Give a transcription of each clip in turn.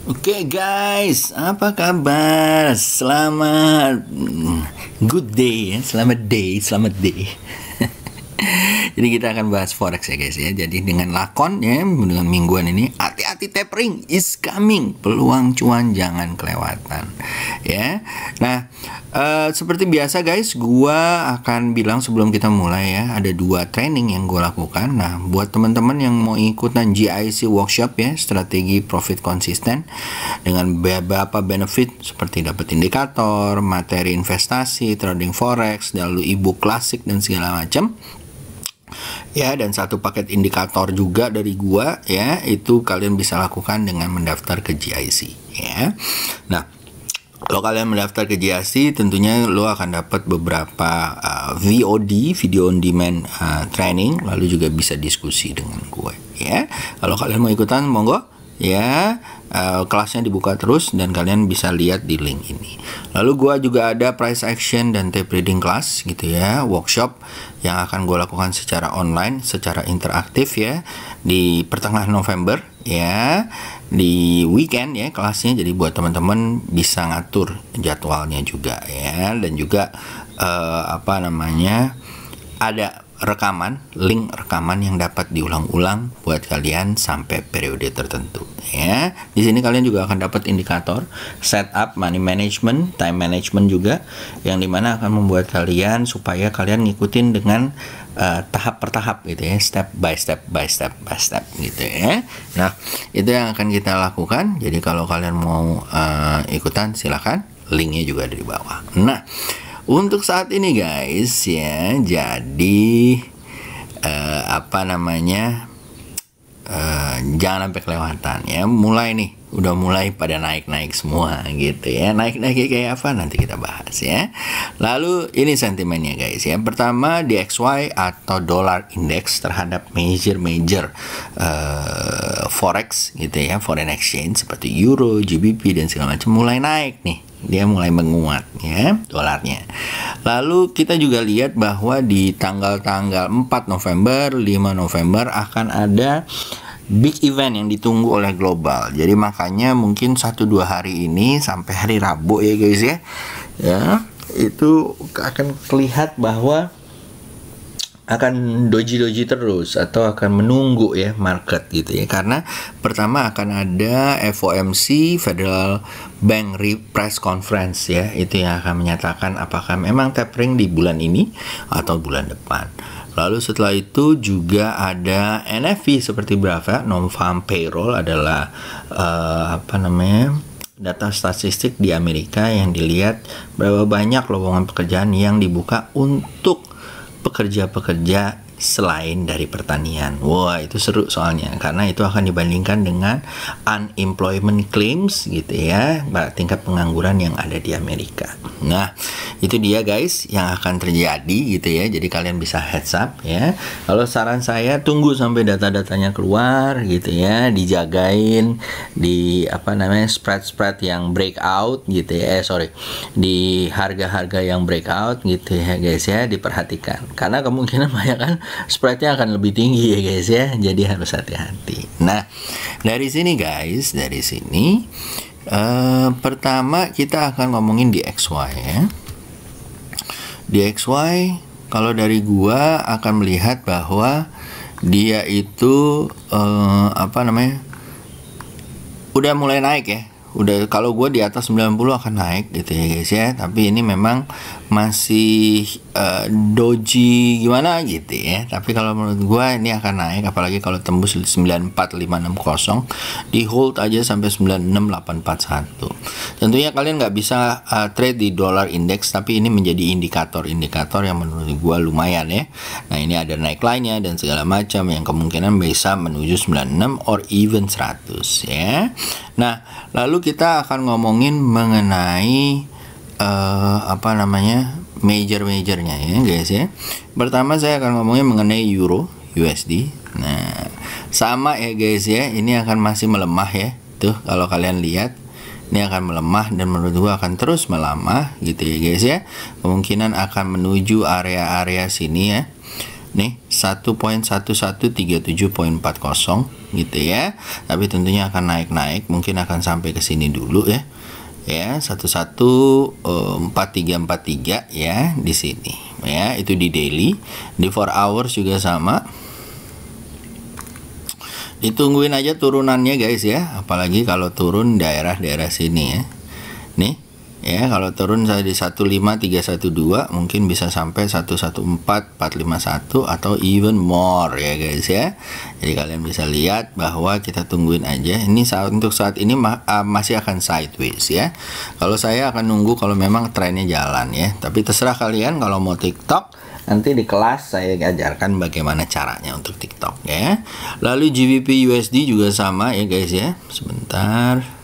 Oke guys, apa kabar? Selamat good day ya, selamat day. Jadi kita akan bahas forex ya guys ya. Jadi dengan lakon ya, dengan mingguan ini, hati-hati tapering is coming, peluang cuan jangan kelewatan ya. Nah, seperti biasa guys, gua akan bilang sebelum kita mulai ya, ada 2 training yang gua lakukan. Nah, buat teman-teman yang mau ikutan GIC workshop ya, strategi profit konsisten dengan beberapa benefit seperti dapat indikator, materi investasi, trading forex, lalu ebook klasik dan segala macam. Ya, dan 1 paket indikator juga dari gua ya, itu kalian bisa lakukan dengan mendaftar ke GIC ya. Nah, kalau kalian mendaftar ke GIC, tentunya lo akan dapat beberapa VOD, video on demand training, lalu juga bisa diskusi dengan gue ya. Kalau kalian mau ikutan, monggo ya. Kelasnya dibuka terus dan kalian bisa lihat di link ini. Lalu gua juga ada price action dan tape reading class gitu ya, workshop yang akan gue lakukan secara online, secara interaktif ya, di pertengahan November ya, di weekend ya kelasnya. Jadi buat teman-teman bisa ngatur jadwalnya juga ya, dan juga ada link rekaman yang dapat diulang-ulang buat kalian sampai periode tertentu ya. Di sini kalian juga akan dapat indikator, setup, money management, time management juga, yang dimana akan membuat kalian supaya kalian ngikutin dengan tahap per tahap gitu ya, step by step gitu ya. Nah, itu yang akan kita lakukan. Jadi kalau kalian mau ikutan, silakan, linknya juga ada di bawah. Nah, untuk saat ini guys ya, jadi jangan sampai kelewatan ya. Udah mulai pada naik semua gitu ya. Naiknya kayak apa nanti kita bahas ya. Lalu ini sentimennya guys ya. Pertama, DXY atau dollar index terhadap major forex gitu ya, foreign exchange seperti euro, GBP dan segala macam mulai naik nih. Dia mulai menguat ya dolarnya. Lalu kita juga lihat bahwa di tanggal-tanggal 4 November, 5 November akan ada big event yang ditunggu oleh global. Jadi makanya mungkin 1-2 hari ini sampai hari Rabu ya guys ya. Ya, itu akan terlihat bahwa akan doji terus atau akan menunggu ya market gitu ya, karena pertama akan ada FOMC Federal Bank Press Conference ya, itu yang akan menyatakan apakah memang tapering di bulan ini atau bulan depan. Lalu setelah itu juga ada NFP seperti berapa, non-farm payroll adalah data statistik di Amerika yang dilihat berapa banyak lowongan pekerjaan yang dibuka untuk pekerja-pekerja selain dari pertanian. Wah, itu seru soalnya karena itu akan dibandingkan dengan unemployment claims gitu ya, tingkat pengangguran yang ada di Amerika. Nah, itu dia guys yang akan terjadi gitu ya. Jadi kalian bisa heads up ya. Kalau saran saya, tunggu sampai data-datanya keluar gitu ya, dijagain di spread yang breakout gitu ya. Di harga-harga yang breakout gitu ya guys ya, diperhatikan. Karena kemungkinan banyak kan spreadnya akan lebih tinggi ya guys ya, jadi harus hati-hati. Nah, dari sini pertama kita akan ngomongin di DXY ya. DXY kalau dari gua akan melihat bahwa dia itu udah mulai naik ya. Kalau gue di atas 90 akan naik gitu ya guys ya. Tapi ini memang masih doji gimana gitu ya. Tapi kalau menurut gue ini akan naik, apalagi kalau tembus 94560, di hold aja sampai 96841. Tentunya kalian nggak bisa trade di dollar index, tapi ini menjadi indikator yang menurut gue lumayan ya. Nah, ini ada naik lainnya dan segala macam yang kemungkinan bisa menuju 96 or even 100 ya. Nah, lalu kita akan ngomongin mengenai major-majornya ya guys ya. Pertama saya akan ngomongin mengenai euro USD. Nah, sama ya guys ya, ini akan masih melemah ya. Tuh kalau kalian lihat, ini akan melemah dan menurut gua akan terus melemah gitu ya guys ya. Kemungkinan akan menuju area-area sini ya. nih 1.1137.40 gitu ya. Tapi tentunya akan naik-naik, mungkin akan sampai ke sini dulu ya. Ya, 114343 ya di sini. Ya, itu di daily. Di 4 hours juga sama. Ditungguin aja turunannya guys ya. Apalagi kalau turun daerah-daerah sini ya. Nih ya, kalau turun saya di 15312 mungkin bisa sampai 114451 atau even more ya guys ya. Jadi kalian bisa lihat bahwa kita tungguin aja. Ini untuk saat ini masih akan sideways ya. Kalau saya akan nunggu kalau memang trennya jalan ya. Tapi terserah kalian kalau mau TikTok, nanti di kelas saya ajarkan bagaimana caranya untuk TikTok ya. Lalu GBP USD juga sama ya guys ya. Sebentar.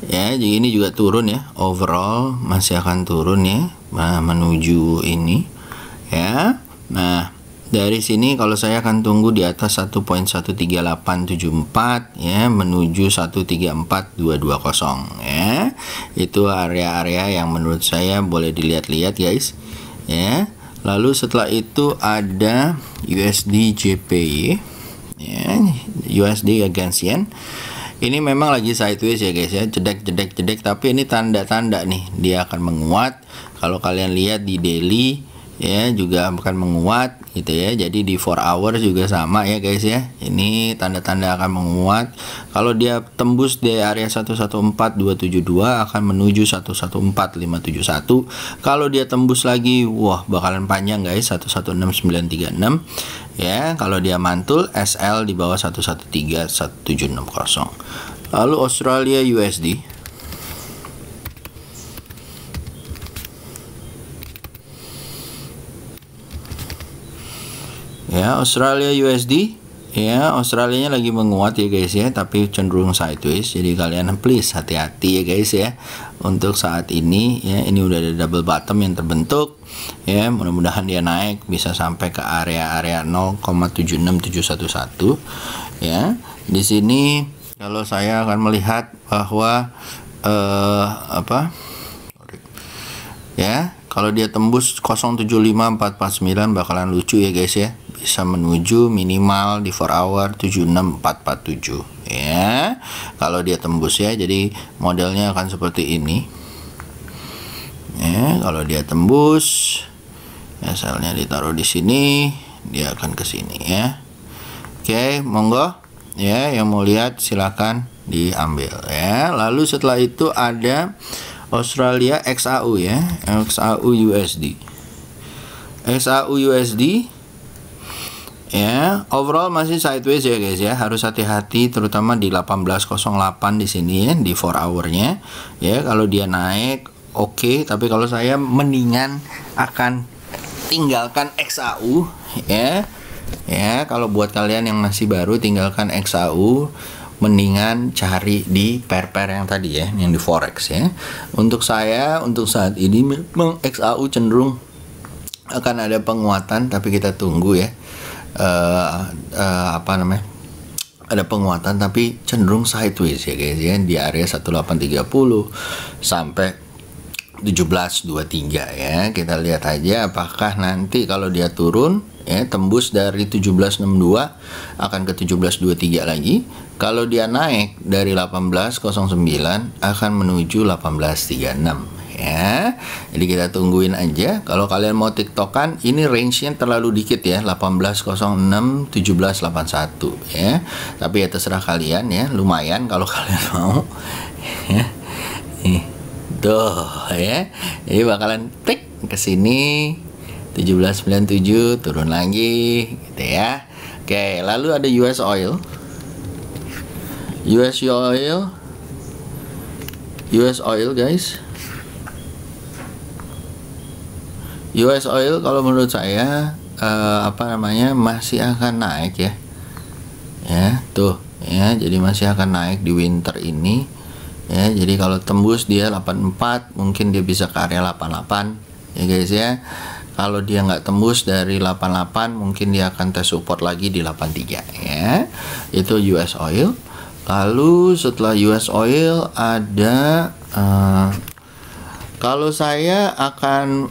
Ya, jadi ini juga turun ya, overall masih akan turun ya, menuju ini ya. Nah, dari sini kalau saya akan tunggu di atas 1.13874 ya, menuju 134220 ya. Itu area-area yang menurut saya boleh dilihat-lihat guys ya. Lalu setelah itu ada USD JPY ya, USD against yen. Ini memang lagi sideways ya guys ya, jedek, tapi ini tanda-tanda nih dia akan menguat. Kalau kalian lihat di daily ya juga akan menguat gitu ya. Jadi di 4 hours juga sama ya guys ya. Ini tanda-tanda akan menguat. Kalau dia tembus di area 114272 akan menuju 114571. Kalau dia tembus lagi, wah bakalan panjang guys, 116936 ya. Kalau dia mantul, SL di bawah 113160. Lalu Australia USD ya, Australia USD ya, Australianya lagi menguat ya guys ya, tapi cenderung sideways. Jadi kalian please hati-hati ya guys ya untuk saat ini ya. Ini udah ada double bottom yang terbentuk ya, mudah-mudahan dia naik bisa sampai ke area-area 0,76711 ya. Di sini kalau saya akan melihat bahwa ya, kalau dia tembus 075449 bakalan lucu ya guys ya, bisa menuju minimal di 4 hour 76447 ya. Kalau dia tembus ya, jadi modelnya akan seperti ini ya. Kalau dia tembus ya, selnya ditaruh di sini, dia akan ke sini ya. Oke, monggo ya, yang mau lihat silakan diambil ya. Lalu setelah itu ada Australia XAU ya, XAU USD. XAU USD ya, overall masih sideways ya guys ya. Harus hati-hati terutama di 1808 di sini ya, di 4 hour-nya ya. Kalau dia naik oke, tapi kalau saya mendingan akan tinggalkan XAU ya. Ya, kalau buat kalian yang masih baru tinggalkan XAU, mendingan cari di pair-pair yang tadi ya, yang di forex ya. Untuk saya untuk saat ini memang XAU cenderung akan ada penguatan, tapi kita tunggu ya. Ada penguatan tapi cenderung sideways ya guys ya, di area 1830 sampai 1723 ya. Kita lihat aja apakah nanti kalau dia turun ya, tembus dari 1762 akan ke 1723 lagi. Kalau dia naik dari 1809 akan menuju 1836 ya. Jadi kita tungguin aja. Kalau kalian mau tiktokan, ini range-nya terlalu dikit ya, 1806 1781 ya. Tapi ya terserah kalian ya, lumayan kalau kalian mau ya. Tuh ya. Jadi bakalan klik ke sini 1797 turun lagi gitu ya. Oke, lalu ada US oil. US oil guys. US oil kalau menurut saya masih akan naik ya. Ya, tuh ya. Jadi masih akan naik di winter ini. Ya, jadi kalau tembus dia 84, mungkin dia bisa ke area 88 ya guys ya. Kalau dia nggak tembus dari 88, mungkin dia akan tes support lagi di 83 ya. Itu US oil. Lalu setelah US oil ada kalau saya akan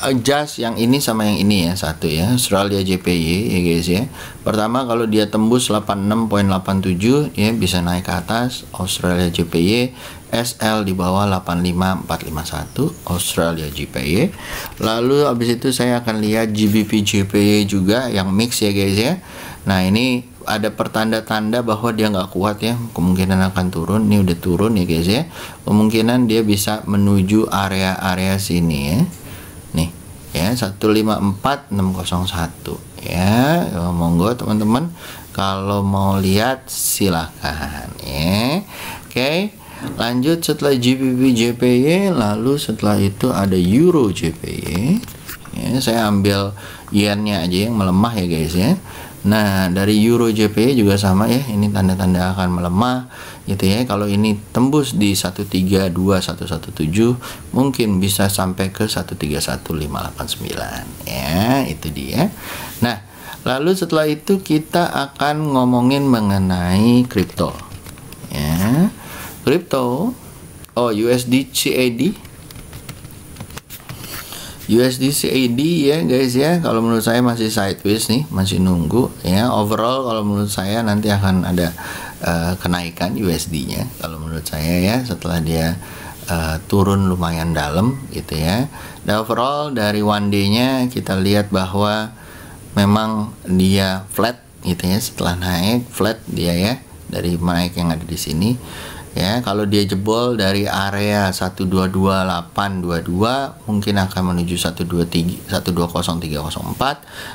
adjust yang ini sama yang ini ya, satu ya, Australia JPY ya guys ya. Pertama kalau dia tembus 86.87 ya bisa naik ke atas Australia JPY, SL di bawah 85451 Australia JPY. Lalu habis itu saya akan lihat GBP JPY juga yang mix ya guys ya. Nah ini ada pertanda-tanda bahwa dia nggak kuat ya, kemungkinan akan turun. Ini udah turun ya guys ya, kemungkinan dia bisa menuju area-area sini ya, nih ya 154601 ya. Monggo teman-teman kalau mau lihat silahkan ya. Oke, lanjut setelah GBP JPY, lalu setelah itu ada Euro JPY ya. Saya ambil yennya aja yang melemah ya guys ya. Nah dari Euro JPY juga sama ya, ini tanda-tanda akan melemah gitu ya. Kalau ini tembus di 132117 mungkin bisa sampai ke 131589 ya, itu dia. Nah lalu setelah itu kita akan ngomongin mengenai kripto ya. Kripto, USD CAD ya guys ya, kalau menurut saya masih sideways nih, masih nunggu ya. Overall kalau menurut saya nanti akan ada kenaikan USD nya kalau menurut saya ya, setelah dia turun lumayan dalam gitu ya. Dan overall dari one day nya kita lihat bahwa memang dia flat gitu ya, setelah naik flat dia ya, dari naik yang ada di sini ya. Kalau dia jebol dari area 122822 mungkin akan menuju 120304.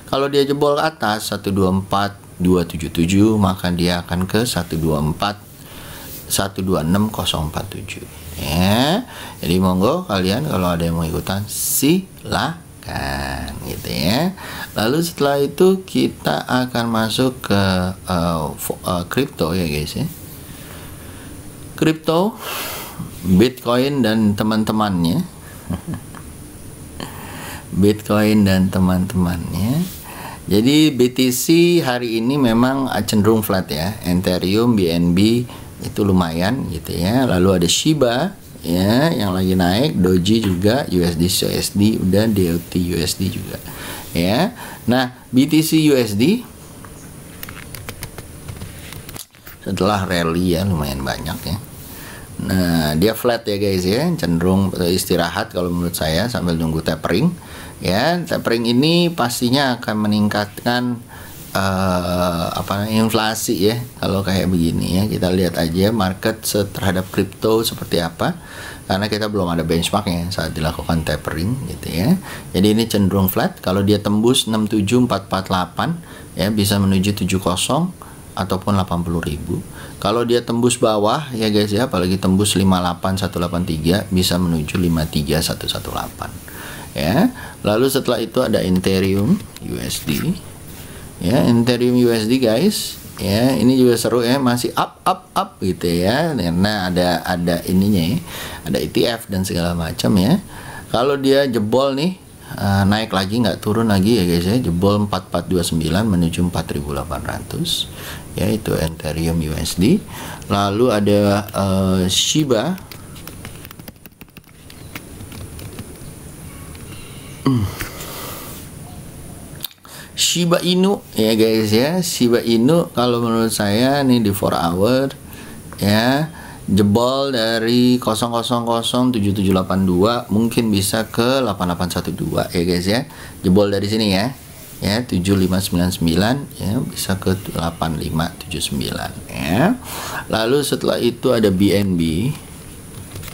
Kalau dia jebol ke atas 124277 maka dia akan ke 12612647 ya. Jadi monggo kalian kalau ada yang mau ikutan silakan gitu ya. Lalu setelah itu kita akan masuk ke kripto ya guys ya. Kripto, Bitcoin dan teman-temannya. Bitcoin dan teman-temannya. Jadi BTC hari ini memang cenderung flat ya. Ethereum, BNB itu lumayan gitu ya. Lalu ada Shiba ya yang lagi naik, Doji juga, USD udah, DOT USD juga ya. Nah BTC USD setelah rally ya lumayan banyak ya. Nah dia flat ya guys ya, cenderung istirahat kalau menurut saya sambil nunggu tapering ya. Tapering ini pastinya akan meningkatkan inflasi ya. Kalau kayak begini ya, kita lihat aja market terhadap kripto seperti apa, karena kita belum ada benchmarknya saat dilakukan tapering gitu ya. Jadi ini cenderung flat. Kalau dia tembus 67448 ya bisa menuju 70 ataupun 80.000. Kalau dia tembus bawah ya guys ya, apalagi tembus 58183 bisa menuju 53118 ya. Lalu setelah itu ada Ethereum USD ya. Ethereum USD guys ya, ini juga seru ya, masih up gitu ya, karena ada ininya ya, ada ETF dan segala macam ya. Kalau dia jebol nih naik lagi, nggak turun lagi ya guys ya, jebol 4429 menuju 4800 ya, itu Ethereum USD. Lalu ada Shiba Shiba Inu ya guys ya. Shiba Inu kalau menurut saya nih di 4 hour ya, jebol dari 0007782 mungkin bisa ke 8812 ya guys ya. Jebol dari sini ya 7599 ya bisa ke 8579 ya. Lalu setelah itu ada BNB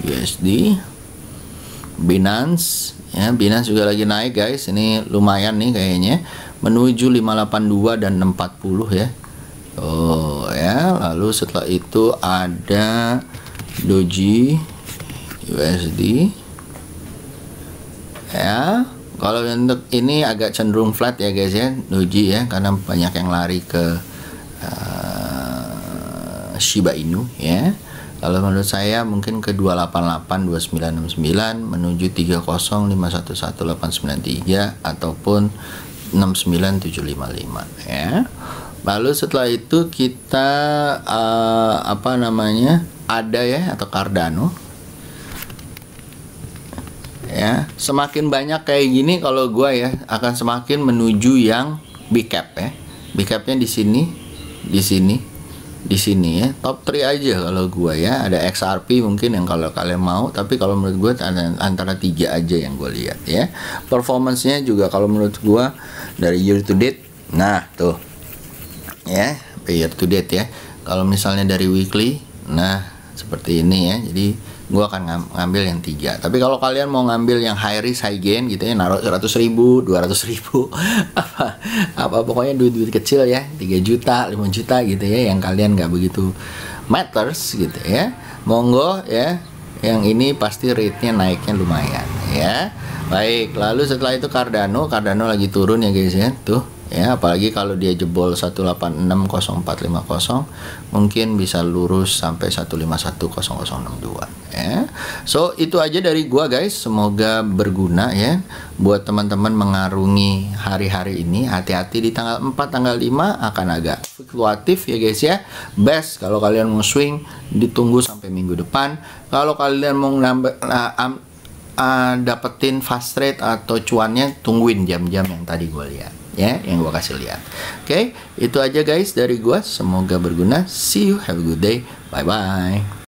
USD, Binance ya. Binance juga lagi naik guys, ini lumayan nih kayaknya menuju 582 dan 640 ya. Ya, lalu setelah itu ada Doji USD ya. Kalau untuk ini agak cenderung flat ya guys ya, Doji ya, karena banyak yang lari ke Shiba Inu ya. Kalau menurut saya mungkin ke 2882969 menuju 305118993 ataupun 69755 ya. Lalu setelah itu kita ada ya, atau Cardano ya. Semakin banyak kayak gini kalau gua ya akan semakin menuju yang big cap ya. Big capnya di sini, di sini, di sini ya. Top 3 aja kalau gua ya. Ada XRP mungkin yang kalau kalian mau, tapi kalau menurut gua antara 3 aja yang gua lihat ya. Performance-nya juga kalau menurut gua dari year to date. Nah, tuh. Ya, year to date ya. Kalau misalnya dari weekly, nah seperti ini ya. Jadi gua akan ngambil yang 3. Tapi kalau kalian mau ngambil yang high risk high gain gitu ya, naruh 100.000, 200.000 apa pokoknya duit kecil ya, 3 juta 5 juta gitu ya, yang kalian nggak begitu matters gitu ya, monggo ya. Yang ini pasti rate-nya naiknya lumayan ya. Baik, lalu setelah itu Cardano lagi turun ya guys ya, tuh ya, apalagi kalau dia jebol 1860450 mungkin bisa lurus sampai 1510062 ya. So itu aja dari gua guys, semoga berguna ya buat teman-teman mengarungi hari-hari ini. Hati-hati di tanggal 4 tanggal 5 akan agak fluktuatif ya guys ya. Best kalau kalian mau swing ditunggu sampai minggu depan. Kalau kalian mau dapetin fast rate atau cuannya, tungguin jam-jam yang tadi gue lihat ya, yang gue kasih lihat. Oke, itu aja guys dari gue, semoga berguna. See you, have a good day, bye bye.